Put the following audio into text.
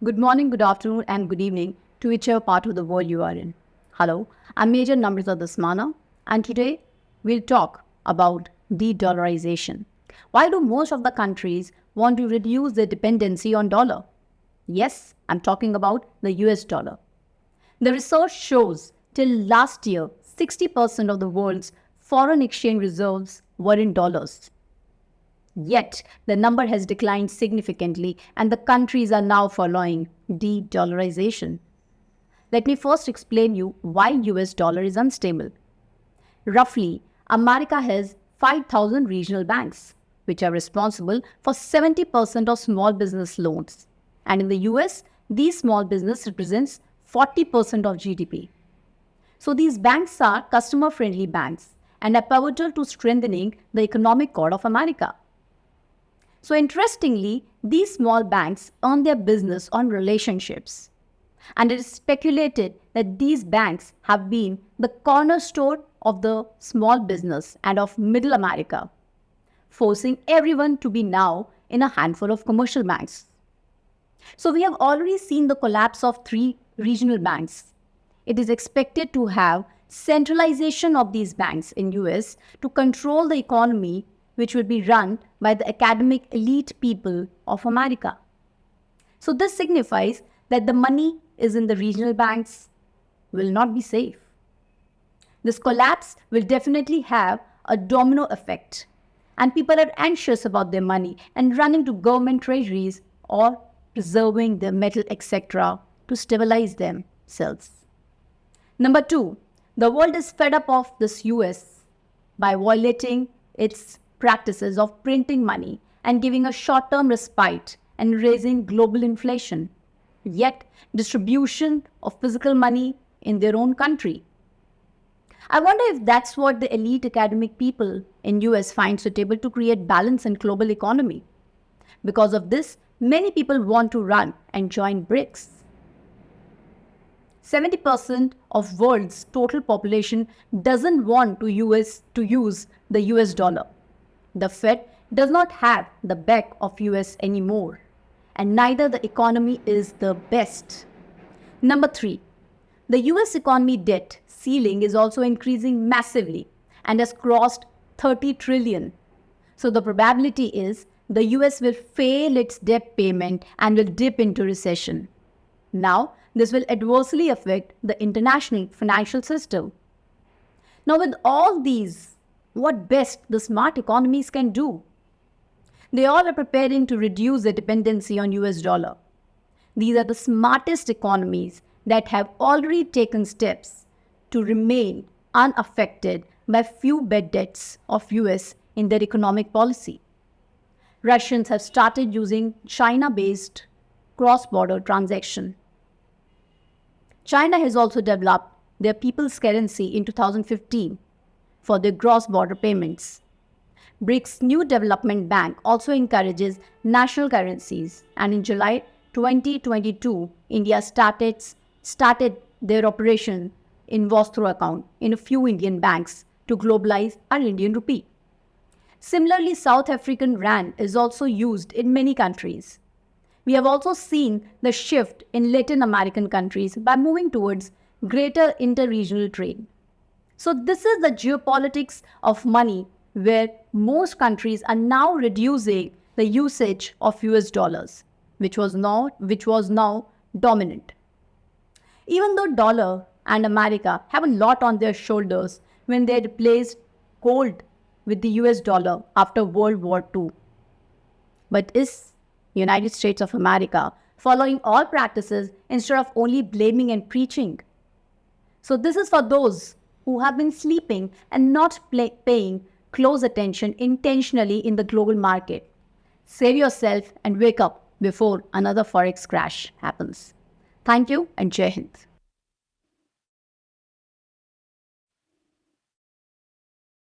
Good morning, good afternoon, and good evening to whichever part of the world you are in. Hello, I'm Major Namrata Dasmana, and today we'll talk about de-dollarization. Why do most of the countries want to reduce their dependency on dollar? Yes, I'm talking about the US dollar. The research shows till last year, 60% of the world's foreign exchange reserves were in dollars. Yet, the number has declined significantly and the countries are now following de-dollarization. Let me first explain you why US dollar is unstable. Roughly, America has 5,000 regional banks, which are responsible for 70% of small business loans. And in the US, these small business represents 40% of GDP. So these banks are customer-friendly banks and are pivotal to strengthening the economic core of America. So interestingly, these small banks earn their business on relationships. And it is speculated that these banks have been the cornerstone of the small business and of middle America, forcing everyone to be now in a handful of commercial banks. So we have already seen the collapse of 3 regional banks. It is expected to have centralization of these banks in US to control the economy, which will be run by the academic elite people of America. So this signifies that the money is in the regional banks will not be safe. This collapse will definitely have a domino effect, and people are anxious about their money and running to government treasuries or preserving their metal, etc., to stabilize themselves. Number 2, the world is fed up of this US by violating its practices of printing money and giving a short-term respite and raising global inflation, yet distribution of physical money in their own country. I wonder if that's what the elite academic people in US find suitable to create balance in global economy. Because of this, many people want to run and join BRICS. 70% of world's total population doesn't want to use the US dollar. The Fed does not have the back of US anymore, and neither the economy is the best. Number 3, the US economy debt ceiling is also increasing massively and has crossed 30 trillion. So the probability is the US will fail its debt payment and will dip into recession. Now, this will adversely affect the international financial system. Now, with all these, what best the smart economies can do? They all are preparing to reduce their dependency on US dollar. These are the smartest economies that have already taken steps to remain unaffected by few bad debts of US in their economic policy. Russians have started using China-based cross-border transaction. China has also developed their people's currency in 2015 for their cross-border payments. BRICS' new development bank also encourages national currencies, and in July 2022, India started their operation in Vostro account in a few Indian banks to globalize our Indian rupee. Similarly, South African rand is also used in many countries. We have also seen the shift in Latin American countries by moving towards greater inter-regional trade. So this is the geopolitics of money, where most countries are now reducing the usage of US dollars, which was now dominant. Even though dollar and America have a lot on their shoulders when they replaced gold with the US dollar after World War II. But is United States of America following all practices instead of only blaming and preaching? So this is for those who have been sleeping and not paying close attention intentionally in the global market. Save yourself and wake up before another forex crash happens. Thank you and Jai Hind.